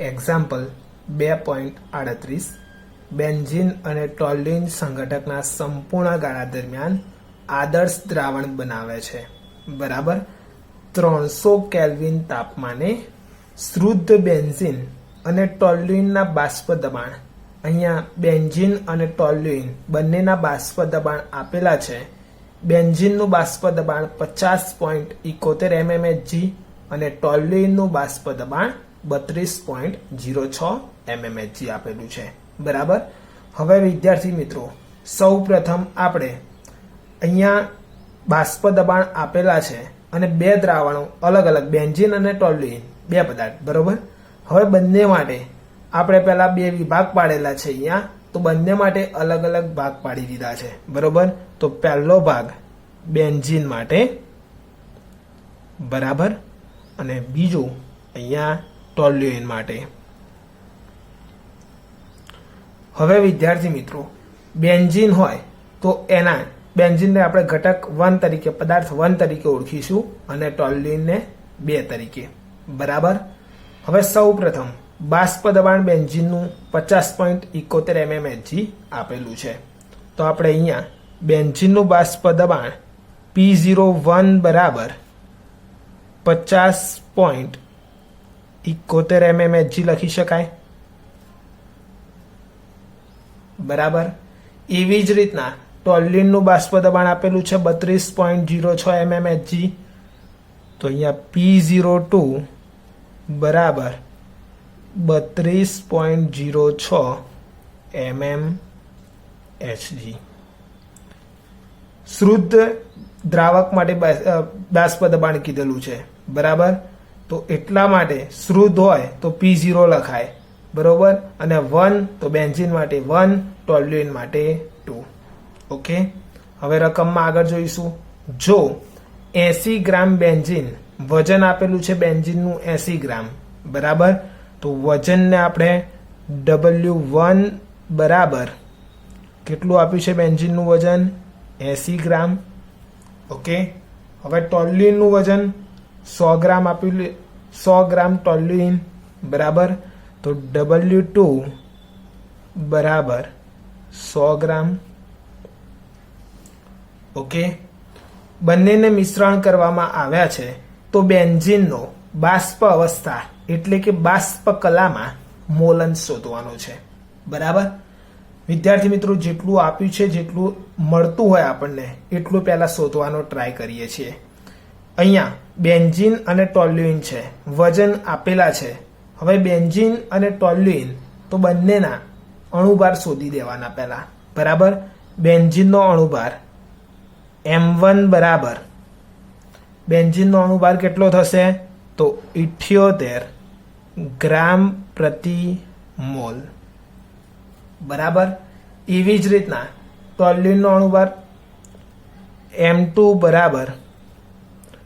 Example 2.38 benzene અને ટોલ્યુઈન સંઘટકના સંપૂર્ણ ગાળા દરમિયાન આદર્શ દ્રાવણ બનાવે છે. બરાબર. 300 કેલ્વિન તાપમાને શુદ્ધ બેન્ઝીન અને ટોલ્યુઈનના બાષ્પ દબાણ, અહીંયા બેન્ઝીન અને ટોલ્યુઈન બંનેના બાષ્પ દબાણ આપેલા છે. બેન્ઝીનનું બાષ્પ દબાણ 50.71 mmHg અને ટોલ્યુઈનનું બાષ્પ દબાણ 32.06 mmHg આપેલું છે. બરાબર. હવે વિદ્યાર્થી મિત્રો, સૌ પ્રથમ આપણે અહીંયા બાષ્પ દબાણ આપેલા છે અને બે દ્રાવણો અલગ અલગ, બેન્ઝીન અને ટોલ્યુઈન, બે પદાર્થ. બરોબર. હવે બંને માટે આપણે પહેલા બે વિભાગ પાડેલા છે અહીંયા, તો બંને માટે અલગ અલગ ભાગ પાડી દીધા છે. બરોબર. તો પહેલો ભાગ બેન્ઝીન માટે, બરાબર, અને બીજું અહીંયા ટોલ્યુઈન માટે. હવે વિદ્યાર્થી મિત્રો, બેન્ઝીન હોય તો એના બેન્ઝીનને આપણે ઘટક 1 તરીકે, પદાર્થ 1 તરીકે ઓળખીશું અને ટોલ્યુઈનને 2 તરીકે. બરાબર. હવે સૌ પ્રથમ બાષ્પ દબાણ બેન્ઝીનનું 50.71 mmHg આપેલું છે. તો આપણે અહીંયા બેન્ઝીનનું બાષ્પ દબાણ P01 બરાબર 50.71 mmHg લખી શકાય. બરાબર. એવી જ રીતના ટોલ્યુઈનનું બાષ્પ દબાણ આપેલું છે 32.06 mmHg. તો અહીંયા P02 બરાબર 32.06 mmHg. શુદ્ધ દ્રાવક માટે બાષ્પ દબાણ કીધેલું છે. બરાબર. તો એટલા માટે શુદ્ધ હોય તો P0 લખાય. બરોબર. અને 1 તો બેન્ઝીન માટે 1, ટોલ્યુઈન માટે 2. ઓકે. હવે રકમમાં આગળ જોઈશું. જો 80 ગ્રામ બેન્ઝીન, વજન આપેલું છે બેન્ઝીનનું 80 ગ્રામ. બરાબર. તો વજનને આપણે W1 બરાબર કેટલું આપ્યું છે બેન્ઝીનનું વજન? 80 ગ્રામ. ઓકે. હવે ટોલ્યુઈનનું વજન 100 ગ્રામ આપ્યું, 100 ગ્રામ ટોલ્યુઈન. બરાબર. તો W2 બરાબર 100 ગ્રામ. ઓકે. બંનેને મિશ્રણ કરવામાં આવ્યા છે તો બેન્ઝીનનો બાષ્પ અવસ્થા એટલે કે બાષ્પ કલામાં મોલન શોધવાનો છે. બરાબર. વિદ્યાર્થી મિત્રો, જેટલું આપ્યું છે, જેટલું મળતું હોય આપણને એટલું પહેલા શોધવાનો ટ્રાય કરીએ છીએ. અહીંયા બેન્ઝીન અને ટોલ્યુઈન છે, વજન આપેલા છે. હવે બેન્ઝીન અને ટોલ્યુઈન તો બંનેના અણુભાર શોધી દેવાના પહેલા. બરાબર. બેન્ઝીનનો અણુભાર M1 બરાબર, બેન્ઝીનનો અણુભાર કેટલો થશે? તો 78 ગ્રામ પ્રતિ મોલ. બરાબર. એવી જ રીતના ટોલ્યુઈનનો અણુભાર M2 બરાબર,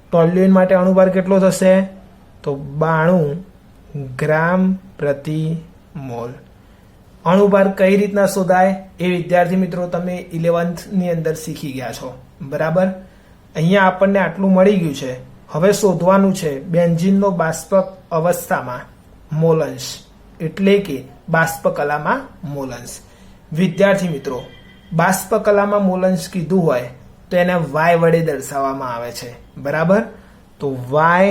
ટોલ્યુઈન માટે અણુભાર કેટલો થશે? તો 92 ગ્રામ પ્રતિ મોલ. અણુભાર કઈ રીતના શોધાય એ વિદ્યાર્થી મિત્રો તમે 11th ની અંદર શીખી ગયા છો. બરાબર. અહીંયા આપણને આટલું મળી ગયું છે. હવે શોધવાનું છે બેન્ઝીનનો બાષ્પ અવસ્થામાં મોલંશ એટલે કે બાષ્પ કલામાં મોલંશ. વિદ્યાર્થી મિત્રો, બાષ્પ કલામાં મોલંશ કીધું હોય તો એને Y વડે દર્શાવવામાં આવે છે. બરાબર. તો Y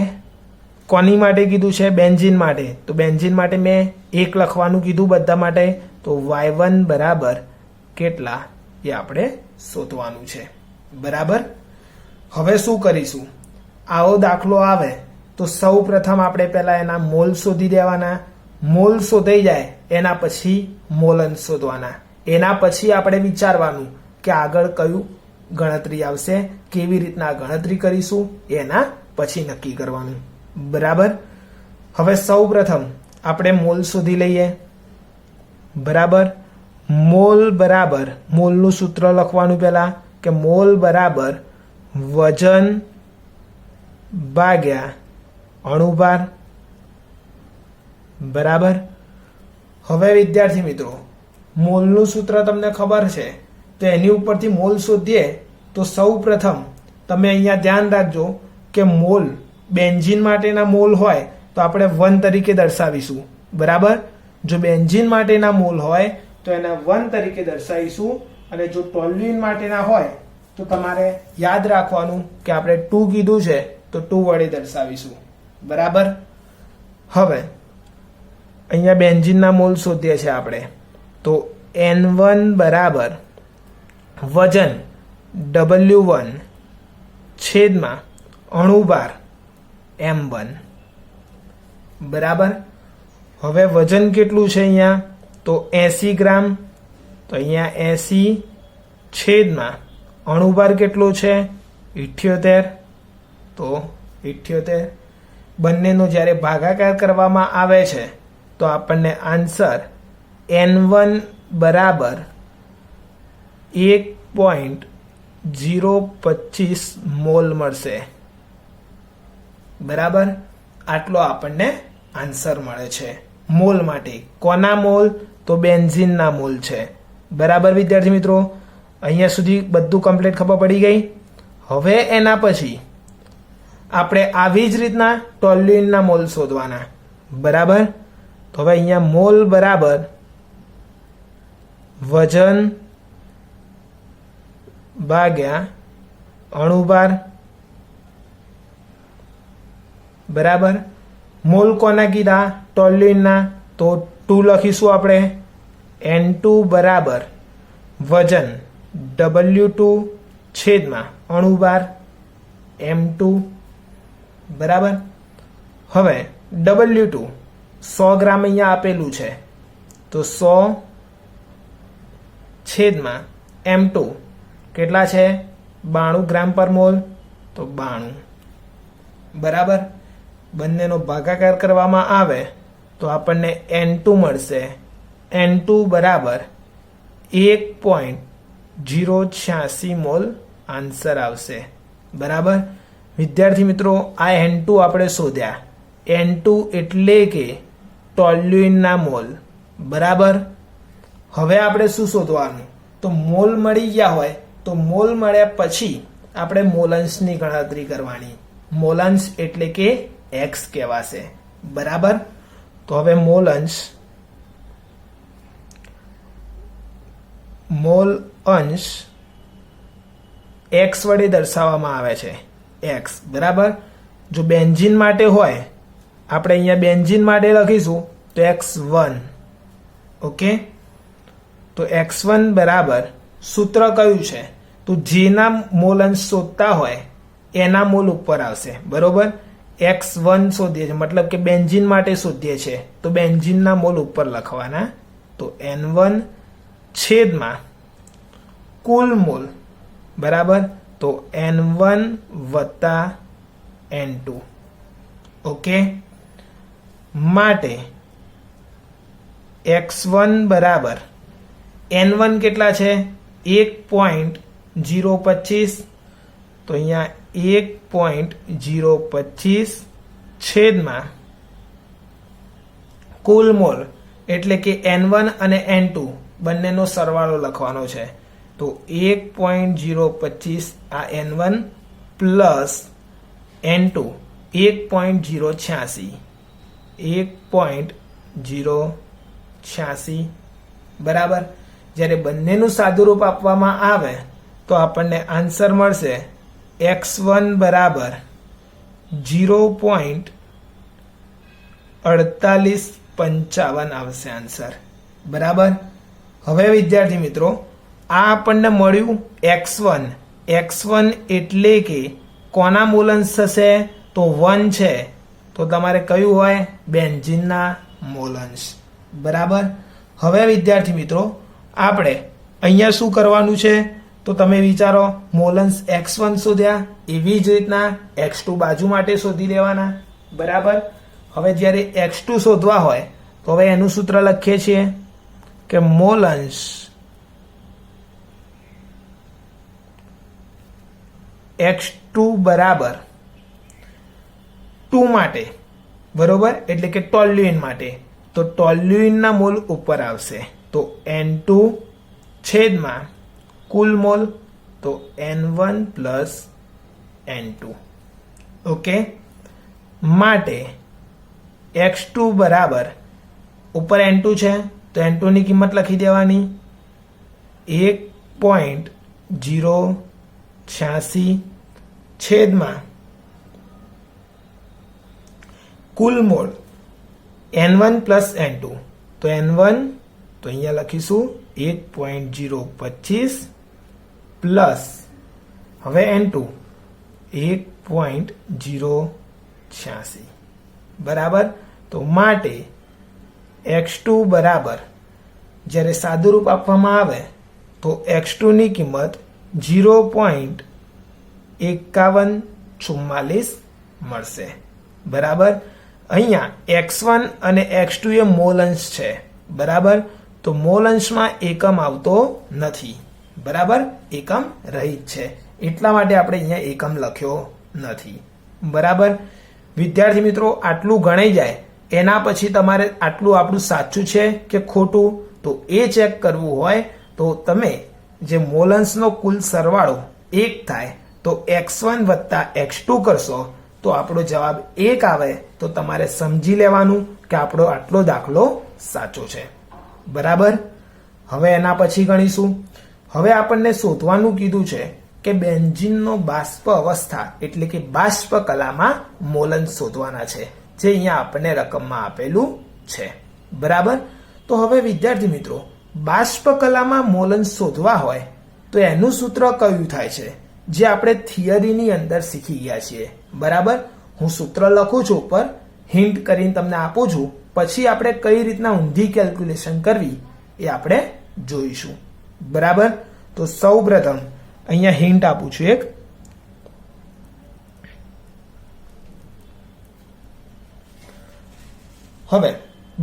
કોની માટે કીધું છે? બેન્ઝીન માટે. તો બેન્ઝીન માટે મેં 1 લખવાનું કીધું બધા માટે. તો Y1 બરાબર કેટલા એ આપણે શોધવાનું છે. બરાબર. હવે શું કરીશું? આવો દાખલો આવે તો સૌ પ્રથમ આપણે પહેલા એના મોલ શોધી દેવાના. મોલ શોધાઈ જાય એના પછી મોલન શોધવાના. એના પછી આપણે વિચારવાનું કે આગળ કયું ગણતરી આવશે, કેવી રીતના ગણતરી કરીશું, એના પછી નક્કી કરવાનું. બરાબર. હવે સૌ પ્રથમ આપણે મોલ શોધી લઈએ. બરાબર. મોલ બરાબર, મોલનું સૂત્ર લખવાનું પહેલા કે મોલ બરાબર વજન ભાગ્યા અણુભાર. બરાબર. હવે વિદ્યાર્થી મિત્રો, મોલનું સૂત્ર તમને ખબર છે તો એની ઉપરથી મોલ શોધીએ તો સૌ પ્રથમ તમે અહીંયા ધ્યાન રાખજો કે મોલ બેન્ઝીન માટેના મોલ હોય તો આપણે 1 તરીકે દર્શાવીશું. બરાબર. જો બેન્ઝીન માટેના મોલ હોય તો એને 1 તરીકે દર્શાવીશું, અને જો ટોલ્યુઇન માટેના હોય તો તમારે યાદ રાખવાનું કે આપણે 2 કીધું છે તો 2 વડે દર્શાવીશું. બરાબર. હવે અહીંયા બેન્ઝીનના મોલ શોધીએ છીએ આપણે, તો N1 બરાબર વજન W1 છેદમાં અણુભાર M1. બરાબર. હવે વજન કેટલું છે અહીંયા, તો 80 ગ્રામ. તો અહીંયા 80 છેદમાં અણુભાર કેટલો છે, 78. તો 78. બંનેનો જ્યારે ભાગાકાર કરવામાં આવે છે તો આપણને આન્સર N1 બરાબર 1.025 મોલ મળશે. બરાબર. આટલો આપણને આન્સર મળે છે મોલ માટે. કોના મોલ, તો બેન્ઝીનના મોલ છે. બરાબર વિદ્યાર્થી મિત્રો, અહીંયા સુધી બધું કમ્પ્લીટ ખબર પડી ગઈ. હવે એના પછી આપણે આવી જ રીતના ટોલ્યુઇનના મોલ શોધવાના. બરાબર. તો હવે અહીંયા મોલ બરાબર વજન ભાગ્યા અણુભાર. બરાબર. મોલ કોના કીધા, ટોલ્યુઇનના, તો 2 લખીશું આપણે. N2 બરાબર વજન W2 છેદમાં અણુભાર M2. બરાબર. હવે W2 100 ગ્રામ અહીંયા આપેલું છે, તો 100 છેદમાં M2 કેટલા છે, 92 ગ્રામ પર મોલ, તો 92. બરાબર. બંનેનો ભાગાકાર કરવામાં આવે તો આપણને N2 મળશે. N2 બરાબર 1.086 મોલ આન્સર આવશે. બરાબર. વિદ્યાર્થી મિત્રો, આ N2 આપણે શોધ્યા. N2 એટલે કે ટોલ્યુઇનના મોલ. બરાબર. હવે આપણે શું શોધવાનું, તો મોલ મળી ગયા હોય તો મોલ મળ્યા પછી આપણે મોલન્સની ગણતરી કરવાની. મોલન્સ એટલે કે X કહેવાશે. બરાબર. તો હવે મોલ અંશ X વડે દર્શાવવામાં આવે છે. X. બરાબર. જો બેન્ઝીન માટે હોય, આપણે અહીંયા બેન્ઝીન માટે લખીશું તો X1. ઓકે. તો X1 બરાબર સૂત્ર કયું છે, તો જેના મોલ અંશ શોધતા હોય એના મોલ ઉપર આવશે. બરોબર. X1 શોધીએ છીએ, મતલબ કે બેન્ઝીન માટે શોધીએ છીએ તો બેન્ઝીનના મોલ ઉપર લખવાના. તો N1 છેદમાં કુલ મોલ. બરાબર. તો N1 વત્તા N2. ઓકે. માટે X1 બરાબર N1 કેટલા છે, 1.025. તો અહીંયા 1.025 છેદમાં કુલ મોલ એટલે કે N1 અને N2 બંનેનો સરવાળો લખવાનો છે. તો 1.025 આ N1 પ્લસ N2 1.086. 1.086. બરાબર. જ્યારે બંનેનું સાદુરૂપ આપવામાં આવે તો આપણને આન્સર મળશે X1 બરાબર 0.4855 આવશે આન્સર. બરાબર. હવે વિદ્યાર્થી મિત્રો, આ આપણને મળ્યું X1. X1 એટલે કે કોના મોલન્સ થશે, તો 1 છે. તો તમારે કયું હોય, બેન્ઝીનના મોલન્સ. બરાબર. હવે વિદ્યાર્થી મિત્રો, આપણે અહીંયા શું કરવાનું છે, તો તમે વિચારો, મોલન્સ X1 શોધ્યા, એવી જ રીતના X2 બાજુ માટે શોધી લેવાના. બરાબર. હવે જ્યારે X2 શોધવા હોય તો હવે એનું સૂત્ર લખીએ છીએ કે મોલન્સ X2 બરાબર 2 માટે. બરોબર. એટલે કે ટોલ્યુઇન માટે. તો ટોલ્યુઇનના મોલ ઉપર આવશે. તો N2 છેદમાં કુલ મોલ, તો N1 પ્લસ N2. ઓકે. માટે X2 બરાબર ઉપર N2 છે તો N2 ની કિંમત લખી દેવાની 1.086 છેદમાં કુલ મોલ N1 પ્લસ N2 તો N1 તો અહીંયા લખીશું 1.025 પ્લસ હવે N2 1.086 બરાબર. તો માટે x2 બરાબર જ્યારે સાદુરૂપ આપવામાં આવે તો x2 ની કિંમત 0.5144 મળશે બરાબર. અહીંયા x1 અને x2 એ મોલ અંશ છે બરાબર. તો મોલ અંશમાં એકમ આવતો નથી બરાબર, એકમ રહિત છે એટલા માટે આપણે અહીંયા એકમ લખ્યો નથી બરાબર. વિદ્યાર્થી મિત્રો આટલું ગણાઈ જાય એના પછી તમારે આટલું આપણું સાચું છે કે ખોટું તો એ ચેક કરવું હોય તો તમે જે મોલ અંશનો કુલ સરવાળો 1 થાય તો x1 વત્તા x2 કરશો તો આપણો જવાબ 1 આવે તો તમારે સમજી લેવાનું કે આપણો આટલો દાખલો સાચો છે બરાબર. હવે એના પછી ગણીશું. હવે આપણને શોધવાનું કીધું છે કે બેન્ઝીનનો બાષ્પ અવસ્થા એટલે કે બાષ્પ કલામાં મોલન શોધવાના છે જે અહીંયા આપણને રકમમાં આપેલું છે બરાબર. તો હવે વિદ્યાર્થી મિત્રો બાષ્પ કલામાં મોલન શોધવા હોય તો એનું સૂત્ર કયું થાય છે જે આપણે થિયરીની અંદર શીખી ગયા છીએ બરાબર. હું સૂત્ર લખું છું ઉપર, હિન્ટ કરીને તમને આપું છું, પછી આપણે કઈ રીતના ઊંધી કેલ્ક્યુલેશન કરવી એ આપણે જોઈશું બરાબર. તો સૌ પ્રથમ અહીંયા હિન્ટ આપું છું એક. હવે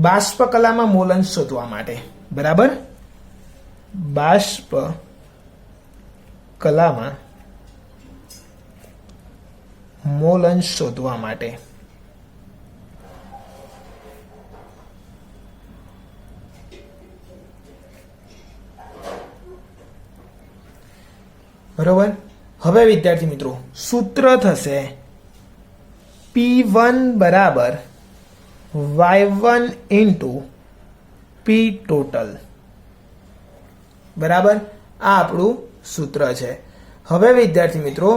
બાષ્પ કલામાં મોલન શોધવા માટે બરાબર, બાષ્પ કલામાં મોલન શોધવા માટે બરોબર. હવે વિદ્યાર્થી મિત્રો સૂત્ર થશે P1 બરાબર y1 ઇન્ટુ P ટોટલ બરાબર. આ આપણું સૂત્ર છે. હવે વિદ્યાર્થી મિત્રો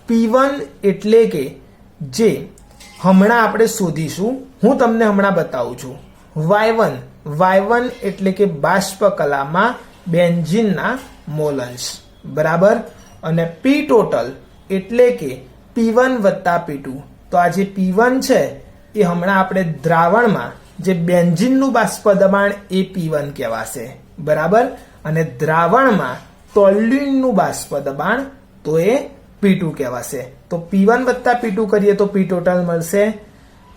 P1 એટલે કે જે હમણાં આપણે શોધીશું, હું તમને હમણાં બતાવું છું. y1 એટલે કે બાષ્પ કલામાં બેન્ઝીનના મોલન્સ બરાબર. અને P ટોટલ એટલે કે P1 વત્તા P2. તો આ જે P1 છે એ હમણાં આપણે દ્રાવણમાં જે બેન્ઝીનનું બાષ્પ દબાણ એ P1 કહેવાશે બરાબર. અને દ્રાવણમાં ટોલ્યુઇનનું બાષ્પ દબાણ તો એ P2 કહેવાશે. તો P1 વત્તા P2 કરીએ તો P ટોટલ મળશે.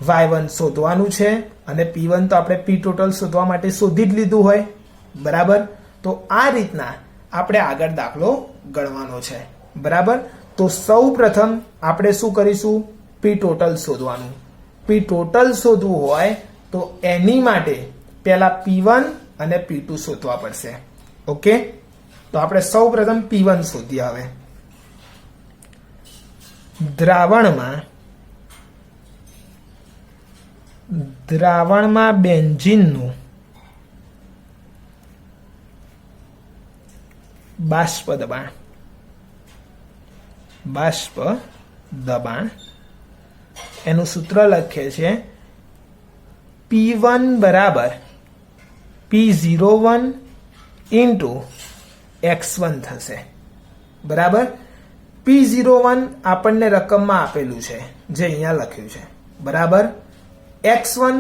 y1 શોધવાનું છે અને P1 તો આપણે P ટોટલ શોધવા માટે શોધી જ લીધું હોય બરાબર. તો આ રીતના આપણે આગળ દાખલો ગણવાનો છે બરાબર. તો સૌ પ્રથમ આપણે શું કરીશું, P ટોટલ શોધવાનું. P ટોટલ શોધવું હોય તો એની માટે પહેલા P1 અને P2 શોધવા પડશે. ઓકે, તો આપણે સૌ પ્રથમ P1 શોધીએ. હવે દ્રાવણમાં બેન્ઝીનનું બાષ્પ દબાણ એનું સૂત્ર લખે છે P1 બરાબર P01 ઇન્ટુ x1 થશે બરાબર. P01 આપણને રકમમાં આપેલું છે જે અહીંયા લખ્યું છે બરાબર. x1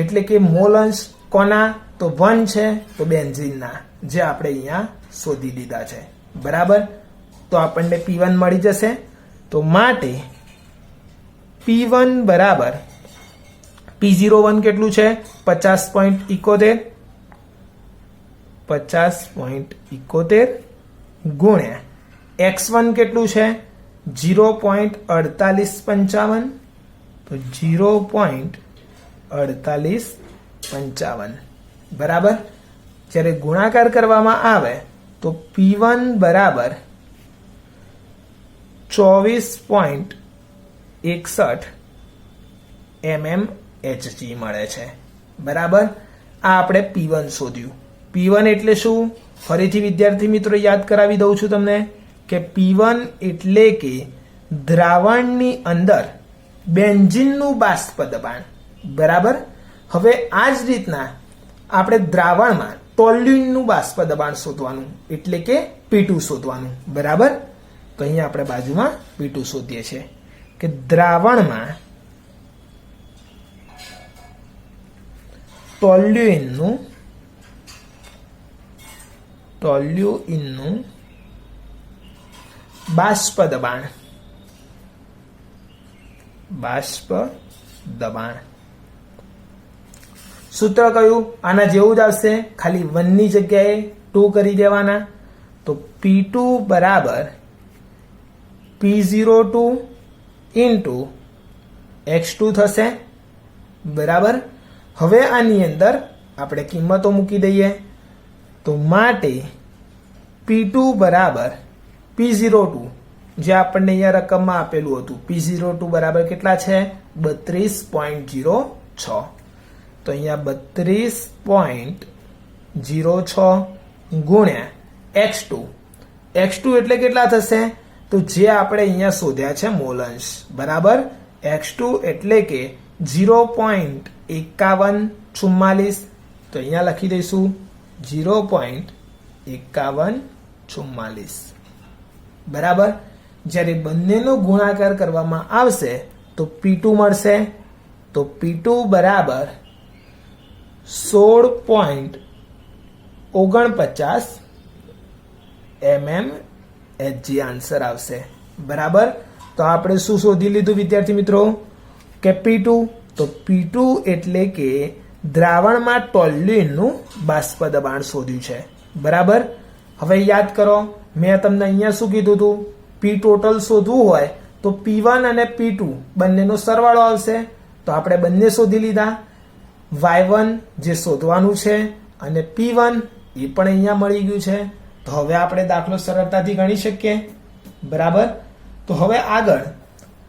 એટલે કે મોલ અંશ કોના, તો 1 છે તો બેન્ઝીનના, જે આપણે અહીંયા શોધી દીધા છે બરાબર. તો આપણને P1 મળી જશે. તો માટે P1 બરાબર P01 કેટલું છે 50.71 ગુણ્યા x1 કેટલું છે 0.4855 તો 0.4855 બરાબર. જ્યારે ગુણાકાર કરવામાં આવે તો P1 બરાબર 24.61 mmHg મળે છે બરાબર. આ આપણે P1 શોધ્યું. P1 એટલે શું? ફરીથી વિદ્યાર્થી મિત્રો યાદ કરાવી દઉં છું તમને કે P1 એટલે કે દ્રાવણની અંદર બેન્ઝીનનું બાષ્પ દબાણ. બરાબર. હવે આ જ રીતના આપણે દ્રાવણમાં ટોલ્યુઇનનું બાષ્પ દબાણ શોધવાનું એટલે કે P2 શોધવાનું. બરાબર. તો અહીંયા આપણે બાજુમાં P2 શોધીએ છીએ કે દ્રાવણમાં ટોલ્યુઇનનું બાષ્પ દબાણ સૂત્ર કયું? આના જેવું જ આવશે, ખાલી 1 ની જગ્યાએ 2 કરી દેવાના. તો P2 બરાબર P02 ઇન્ટુ X2 થશે. બરાબર. હવે આની અંદર આપણે કિંમતો મૂકી દઈએ. તો માટે P2 બરાબર P02 જે આપણને અહીંયા રકમમાં આપેલું હતું, P02 બરાબર કેટલા છે? 32.06. તો અહીંયા 32.06 ગુણ્યા X2 એટલે કેટલા થશે? તો જે આપણે અહીંયા શોધ્યા છે મોલન્સ. બરાબર. X2 એટલે કે 0.5144. તો અહીંયા લખી દઈશું 0.5144. બરાબર. જ્યારે બંનેનો ગુણાકાર કરવામાં આવશે તો P2 મળશે. તો P2 બરાબર 16.49 mmHg આન્સર આવશે. બરાબર. તો આપણે શું શોધી લીધું વિદ્યાર્થી મિત્રો? કે P2. તો P2 એટલે કે દ્રાવણમાં ટોલ્યુઇનનું બાષ્પ દબાણ શોધ્યું છે. બરાબર. હવે યાદ કરો, મેં તમને અહીંયા શું કીધું હતું? P ટોટલ શોધવું હોય તો P1 અને P2 બંનેનો સરવાળો આવશે. તો આપણે બંને શોધી લીધા. Y1 જે શોધવાનું છે અને P1 એ પણ અહીંયા મળી ગયું છે. તો હવે આપણે દાખલો સરળતાથી ગણી શકીએ. બરાબર. તો હવે આગળ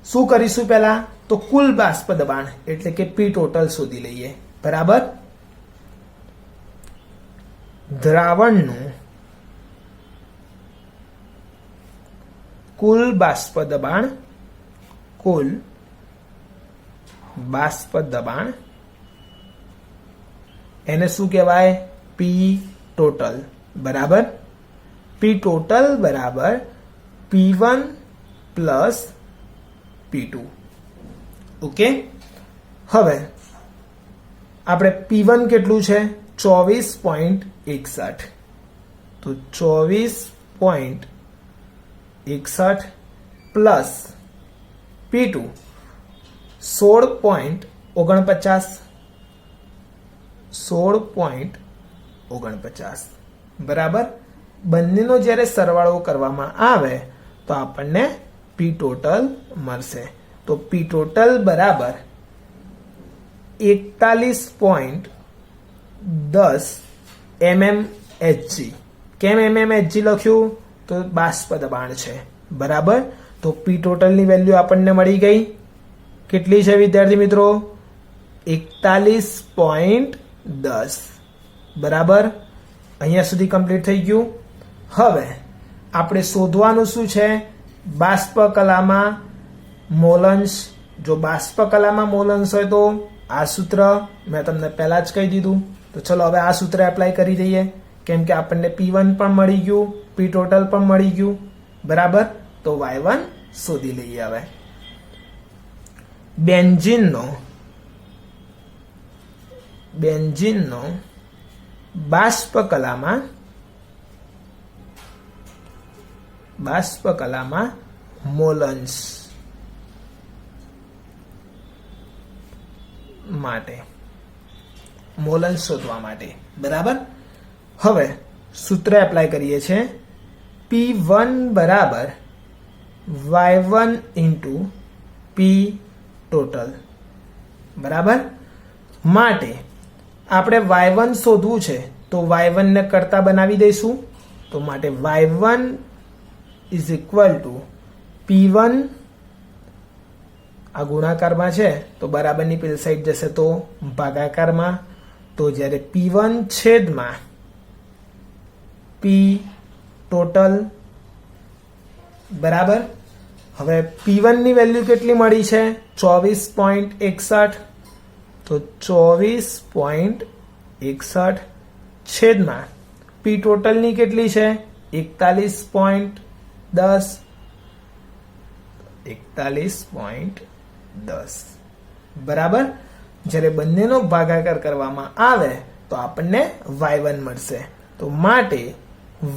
શું કરીશું? પહેલા તો કુલ બાષ્પ દબાણ એટલે કે P ટોટલ શોધી લઈએ. બરાબર. દ્રાવણનું કુલ બાષ્પ દબાણ એને શું કહેવાય? P total. બરાબર. P ટોટલ બરાબર P1 પ્લસ P2. ઓકે. હવે આપણે P1 કેટલું છે? 24.61. તો 24.61 પ્લસ P2 16.49. બરાબર. બંનેનો જ્યારે સરવાળો કરવામાં આવે તો આપણને P ટોટલ મળશે. તો P ટોટલ બરાબર 41.10 mmHg. કેમ mmHg લખ્યું? તો બાષ્પ દબાણ છે. બરાબર. તો P ટોટલની વેલ્યુ આપણને મળી ગઈ. કેટલી છે વિદ્યાર્થી મિત્રો? 41.10. બરાબર. અહીંયા સુધી કમ્પ્લીટ થઈ ગયું. હવે આપણે શોધવાનું શું છે? બાષ્પ કલામાં મોલન્સ. જો બાષ્પ કલામાં મોલન્સ હોય તો આ સૂત્ર મેં તમને પહેલા જ કહી દીધું. તો ચલો હવે આ સૂત્ર એપ્લાય કરી દઈએ, કેમ કે આપણને P1 પણ મળી ગયું, P ટોટલ પણ મળી ગયું. બરાબર. તો Y1 શોધી લઈએ. હવે બેન્ઝીનનો બાષ્પ કલામાં મોલન્સ શોધવા માટે. બરાબર. હવે સૂત્ર એપ્લાય કરીએ છીએ. P1 બરાબર Y1 ઇન્ટુ P ટોટલ. બરાબર. માટે આપણે Y1 શોધવું છે તો Y1 ને કરતા બનાવી દઈશું. તો માટે Y1 is equal to P1, આ ગુણાકારમાં છે તો બરાબરની પેલી સાઈડ જશે તો ભાગાકારમાં, તો જ્યારે P1 છેદમાં P ટોટલ બરાબર. હવે P1 ની વેલ્યુ કેટલી મળી છે? 24.61. તો 24.61 છેદમાં P ટોટલ ની કેટલી છે? 41.10. 41.10 બરાબર. જ્યારે બંનેનો ભાગાકાર કરવામાં આવે તો આપણને y1 મળશે. તો માટે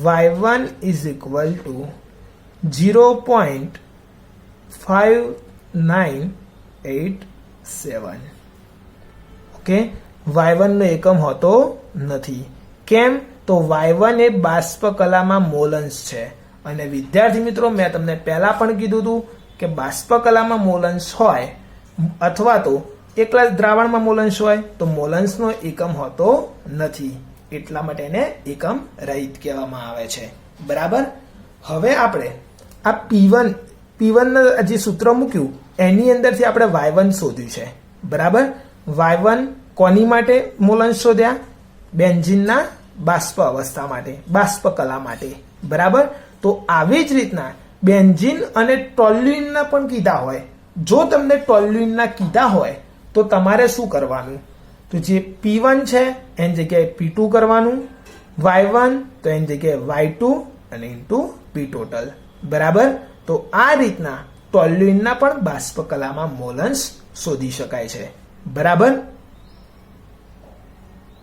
y1 is equal to 0.5987. Okay, y1 નો એકમ હોતો નથી. કેમ? તો y1 એ બાષ્પ કલામાં મોલન્સ છે. અને વિદ્યાર્થી મિત્રો, મેં તમને પહેલા પણ કીધું હતું કે બાષ્પ કલામાં મોલન્સ હોય અથવા તો એકલા દ્રાવણમાં મોલન્સ હોય તો મોલન્સનો એકમ હોતો નથી. એટલા માટે એને એકમ રહિત કહેવામાં આવે છે. બરાબર. હવે આપણે આ P1 ના જે સૂત્ર મૂક્યું એની અંદરથી આપણે y1 શોધ્યું છે. બરાબર. y1 કોની માટે મોલન્સ શોધ્યા? બેન્ઝીનના બાષ્પ અવસ્થા માટે, બાષ્પ કલા માટે. બરાબર. તો આવી જ રીતના બેન્ઝીન અને ટોલ્યુઇનના પણ કીધા હોય. જો તમને ટોલ્યુઇનના કીધા હોય તો તમારે શું કરવાનું? તો જે P1 છે એની જગ્યાએ P2 કરવાનું, y1 તો એની જગ્યાએ y2 અને ઇન્ટુ P ટોટલ. બરાબર. તો આ રીતના ટોલ્યુઇનના પણ બાષ્પ કલામાં મોલન્સ શોધી શકાય છે. બરાબર.